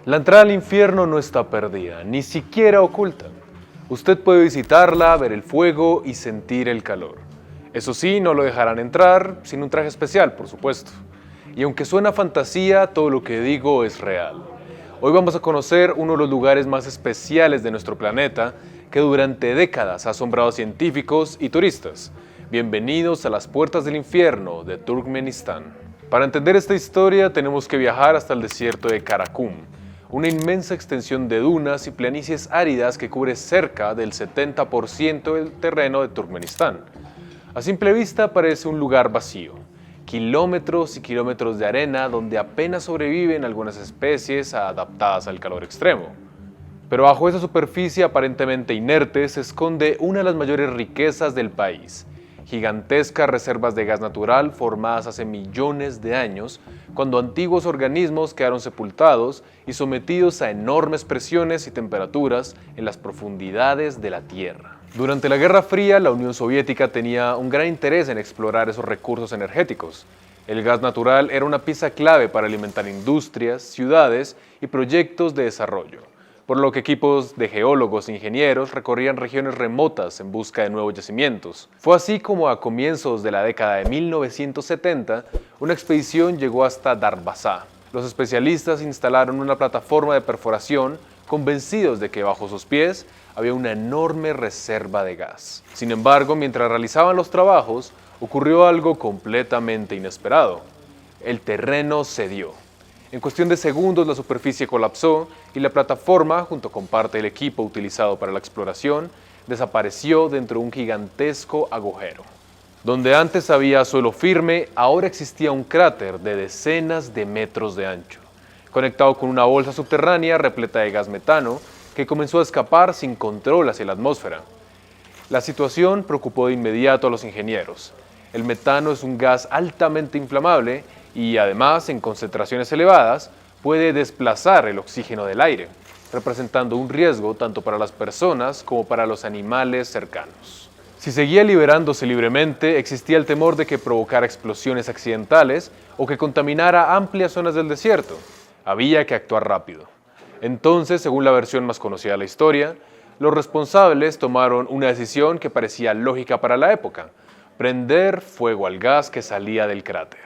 La entrada al infierno no está perdida, ni siquiera oculta. Usted puede visitarla, ver el fuego y sentir el calor. Eso sí, no lo dejarán entrar sin un traje especial, por supuesto. Y aunque suena fantasía, todo lo que digo es real. Hoy vamos a conocer uno de los lugares más especiales de nuestro planeta que durante décadas ha asombrado a científicos y turistas. Bienvenidos a las puertas del infierno de Turkmenistán. Para entender esta historia tenemos que viajar hasta el desierto de Karakum, una inmensa extensión de dunas y planicies áridas que cubre cerca del 70% del terreno de Turkmenistán. A simple vista parece un lugar vacío, kilómetros y kilómetros de arena donde apenas sobreviven algunas especies adaptadas al calor extremo. Pero bajo esa superficie aparentemente inerte se esconde una de las mayores riquezas del país: gigantescas reservas de gas natural formadas hace millones de años, cuando antiguos organismos quedaron sepultados y sometidos a enormes presiones y temperaturas en las profundidades de la Tierra. Durante la Guerra Fría, la Unión Soviética tenía un gran interés en explorar esos recursos energéticos. El gas natural era una pieza clave para alimentar industrias, ciudades y proyectos de desarrollo, por lo que equipos de geólogos e ingenieros recorrían regiones remotas en busca de nuevos yacimientos. Fue así como a comienzos de la década de 1970, una expedición llegó hasta Darvazá. Los especialistas instalaron una plataforma de perforación, convencidos de que bajo sus pies había una enorme reserva de gas. Sin embargo, mientras realizaban los trabajos, ocurrió algo completamente inesperado. El terreno cedió. En cuestión de segundos la superficie colapsó y la plataforma, junto con parte del equipo utilizado para la exploración, desapareció dentro de un gigantesco agujero. Donde antes había suelo firme, ahora existía un cráter de decenas de metros de ancho, conectado con una bolsa subterránea repleta de gas metano que comenzó a escapar sin control hacia la atmósfera. La situación preocupó de inmediato a los ingenieros. El metano es un gas altamente inflamable y además, en concentraciones elevadas, puede desplazar el oxígeno del aire, representando un riesgo tanto para las personas como para los animales cercanos. Si seguía liberándose libremente, existía el temor de que provocara explosiones accidentales o que contaminara amplias zonas del desierto. Había que actuar rápido. Entonces, según la versión más conocida de la historia, los responsables tomaron una decisión que parecía lógica para la época: prender fuego al gas que salía del cráter.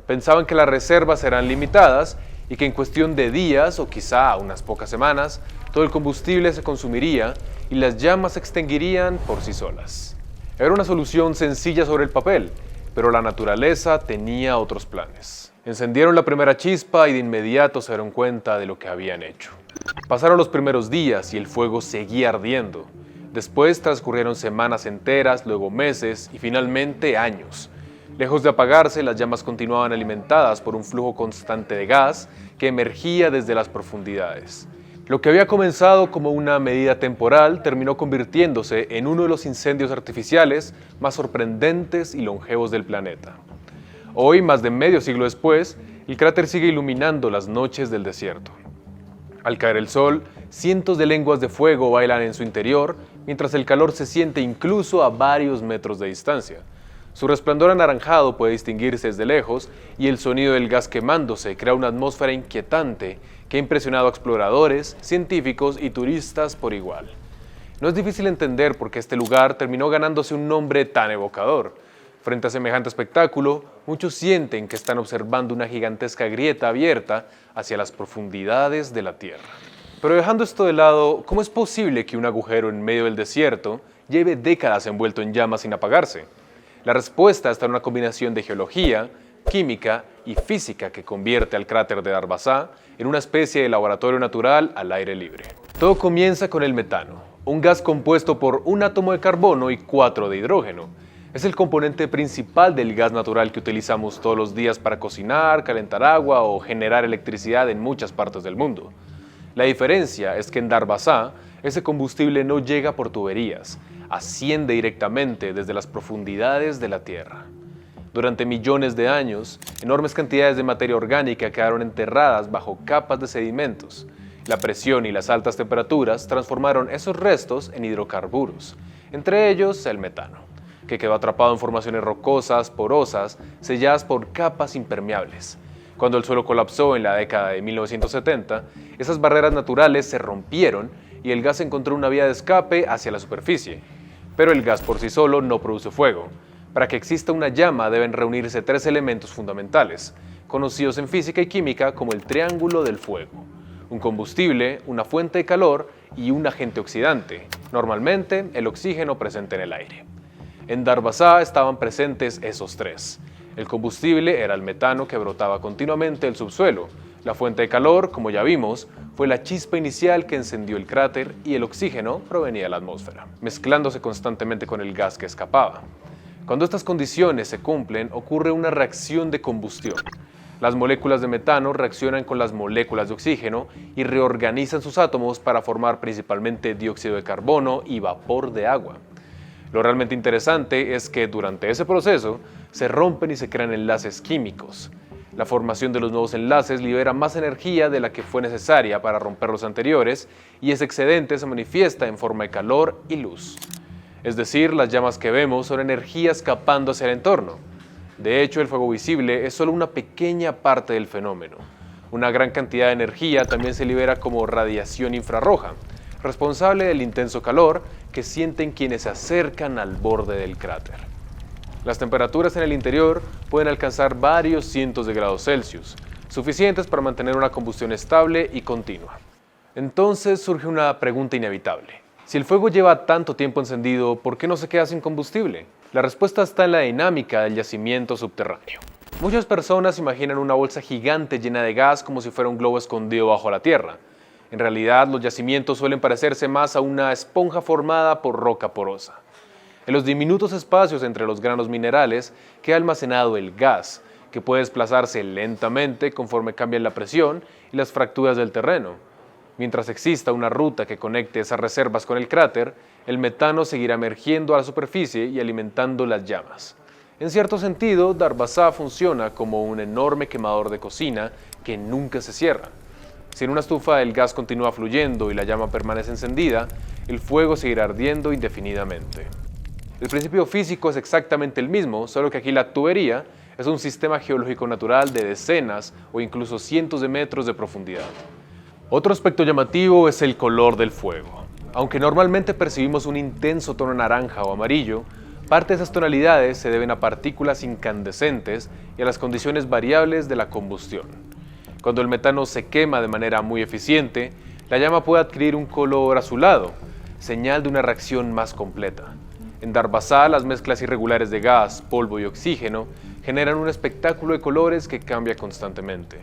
Pensaban que las reservas eran limitadas y que en cuestión de días o quizá unas pocas semanas, todo el combustible se consumiría y las llamas se extinguirían por sí solas. Era una solución sencilla sobre el papel, pero la naturaleza tenía otros planes. Encendieron la primera chispa y de inmediato se dieron cuenta de lo que habían hecho. Pasaron los primeros días y el fuego seguía ardiendo. Después transcurrieron semanas enteras, luego meses y finalmente años. Lejos de apagarse, las llamas continuaban alimentadas por un flujo constante de gas que emergía desde las profundidades. Lo que había comenzado como una medida temporal terminó convirtiéndose en uno de los incendios artificiales más sorprendentes y longevos del planeta. Hoy, más de medio siglo después, el cráter sigue iluminando las noches del desierto. Al caer el sol, cientos de lenguas de fuego bailan en su interior, mientras el calor se siente incluso a varios metros de distancia. Su resplandor anaranjado puede distinguirse desde lejos y el sonido del gas quemándose crea una atmósfera inquietante que ha impresionado a exploradores, científicos y turistas por igual. No es difícil entender por qué este lugar terminó ganándose un nombre tan evocador. Frente a semejante espectáculo, muchos sienten que están observando una gigantesca grieta abierta hacia las profundidades de la Tierra. Pero dejando esto de lado, ¿cómo es posible que un agujero en medio del desierto lleve décadas envuelto en llamas sin apagarse? La respuesta está en una combinación de geología, química y física que convierte al cráter de Darvazá en una especie de laboratorio natural al aire libre. Todo comienza con el metano, un gas compuesto por un átomo de carbono y 4 de hidrógeno. Es el componente principal del gas natural que utilizamos todos los días para cocinar, calentar agua o generar electricidad en muchas partes del mundo. La diferencia es que en Darvazá ese combustible no llega por tuberías, asciende directamente desde las profundidades de la Tierra. Durante millones de años, enormes cantidades de materia orgánica quedaron enterradas bajo capas de sedimentos. La presión y las altas temperaturas transformaron esos restos en hidrocarburos, entre ellos el metano, que quedó atrapado en formaciones rocosas, porosas, selladas por capas impermeables. Cuando el suelo colapsó en la década de 1970, esas barreras naturales se rompieron y el gas encontró una vía de escape hacia la superficie. Pero el gas por sí solo no produce fuego. Para que exista una llama deben reunirse tres elementos fundamentales, conocidos en física y química como el triángulo del fuego: un combustible, una fuente de calor y un agente oxidante, normalmente el oxígeno presente en el aire. En Darvazá estaban presentes esos tres. El combustible era el metano que brotaba continuamente del subsuelo. La fuente de calor, como ya vimos, fue la chispa inicial que encendió el cráter, y el oxígeno provenía de la atmósfera, mezclándose constantemente con el gas que escapaba. Cuando estas condiciones se cumplen, ocurre una reacción de combustión. Las moléculas de metano reaccionan con las moléculas de oxígeno y reorganizan sus átomos para formar principalmente dióxido de carbono y vapor de agua. Lo realmente interesante es que durante ese proceso se rompen y se crean enlaces químicos. La formación de los nuevos enlaces libera más energía de la que fue necesaria para romper los anteriores, y ese excedente se manifiesta en forma de calor y luz. Es decir, las llamas que vemos son energía escapando hacia el entorno. De hecho, el fuego visible es solo una pequeña parte del fenómeno. Una gran cantidad de energía también se libera como radiación infrarroja, responsable del intenso calor que sienten quienes se acercan al borde del cráter. Las temperaturas en el interior pueden alcanzar varios cientos de grados Celsius, suficientes para mantener una combustión estable y continua. Entonces surge una pregunta inevitable. Si el fuego lleva tanto tiempo encendido, ¿por qué no se queda sin combustible? La respuesta está en la dinámica del yacimiento subterráneo. Muchas personas imaginan una bolsa gigante llena de gas como si fuera un globo escondido bajo la tierra. En realidad, los yacimientos suelen parecerse más a una esponja formada por roca porosa. En los diminutos espacios entre los granos minerales queda almacenado el gas, que puede desplazarse lentamente conforme cambia la presión y las fracturas del terreno. Mientras exista una ruta que conecte esas reservas con el cráter, el metano seguirá emergiendo a la superficie y alimentando las llamas. En cierto sentido, Darvazá funciona como un enorme quemador de cocina que nunca se cierra. Si en una estufa el gas continúa fluyendo y la llama permanece encendida, el fuego seguirá ardiendo indefinidamente. El principio físico es exactamente el mismo, solo que aquí la tubería es un sistema geológico natural de decenas o incluso cientos de metros de profundidad. Otro aspecto llamativo es el color del fuego. Aunque normalmente percibimos un intenso tono naranja o amarillo, parte de esas tonalidades se deben a partículas incandescentes y a las condiciones variables de la combustión. Cuando el metano se quema de manera muy eficiente, la llama puede adquirir un color azulado, señal de una reacción más completa. En Darvazá, las mezclas irregulares de gas, polvo y oxígeno generan un espectáculo de colores que cambia constantemente.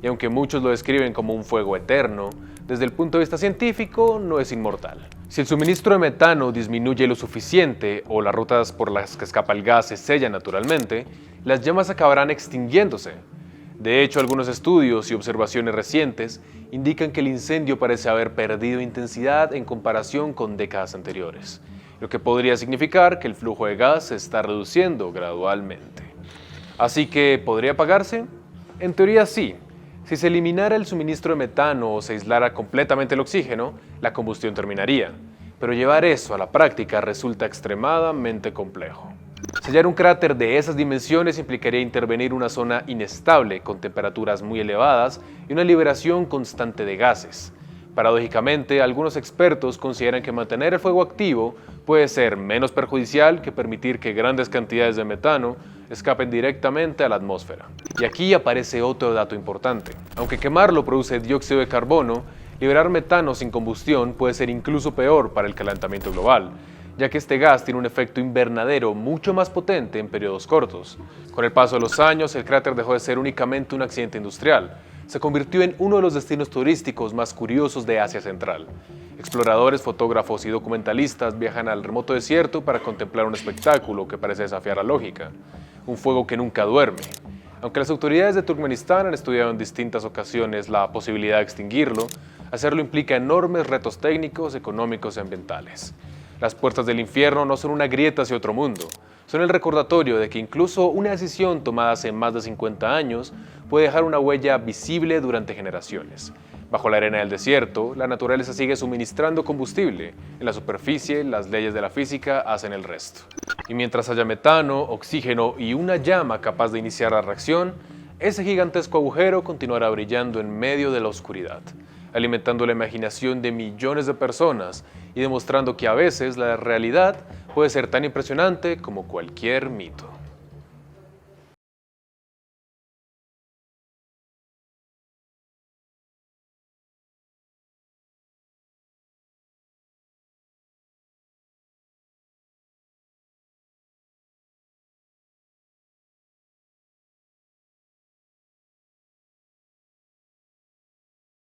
Y aunque muchos lo describen como un fuego eterno, desde el punto de vista científico no es inmortal. Si el suministro de metano disminuye lo suficiente o las rutas por las que escapa el gas se sellan naturalmente, las llamas acabarán extinguiéndose. De hecho, algunos estudios y observaciones recientes indican que el incendio parece haber perdido intensidad en comparación con décadas anteriores, lo que podría significar que el flujo de gas se está reduciendo gradualmente. Así que, ¿podría apagarse? En teoría sí. Si se eliminara el suministro de metano o se aislara completamente el oxígeno, la combustión terminaría. Pero llevar eso a la práctica resulta extremadamente complejo. Sellar un cráter de esas dimensiones implicaría intervenir una zona inestable con temperaturas muy elevadas y una liberación constante de gases. Paradójicamente, algunos expertos consideran que mantener el fuego activo puede ser menos perjudicial que permitir que grandes cantidades de metano escapen directamente a la atmósfera. Y aquí aparece otro dato importante. Aunque quemarlo produce dióxido de carbono, liberar metano sin combustión puede ser incluso peor para el calentamiento global, ya que este gas tiene un efecto invernadero mucho más potente en periodos cortos. Con el paso de los años, el cráter dejó de ser únicamente un accidente industrial. Se convirtió en uno de los destinos turísticos más curiosos de Asia Central. Exploradores, fotógrafos y documentalistas viajan al remoto desierto para contemplar un espectáculo que parece desafiar la lógica, un fuego que nunca duerme. Aunque las autoridades de Turkmenistán han estudiado en distintas ocasiones la posibilidad de extinguirlo, hacerlo implica enormes retos técnicos, económicos y ambientales. Las puertas del infierno no son una grieta hacia otro mundo, son el recordatorio de que incluso una decisión tomada hace más de 50 años puede dejar una huella visible durante generaciones. Bajo la arena del desierto, la naturaleza sigue suministrando combustible. En la superficie, las leyes de la física hacen el resto. Y mientras haya metano, oxígeno y una llama capaz de iniciar la reacción, ese gigantesco agujero continuará brillando en medio de la oscuridad, alimentando la imaginación de millones de personas y demostrando que a veces la realidad puede ser tan impresionante como cualquier mito.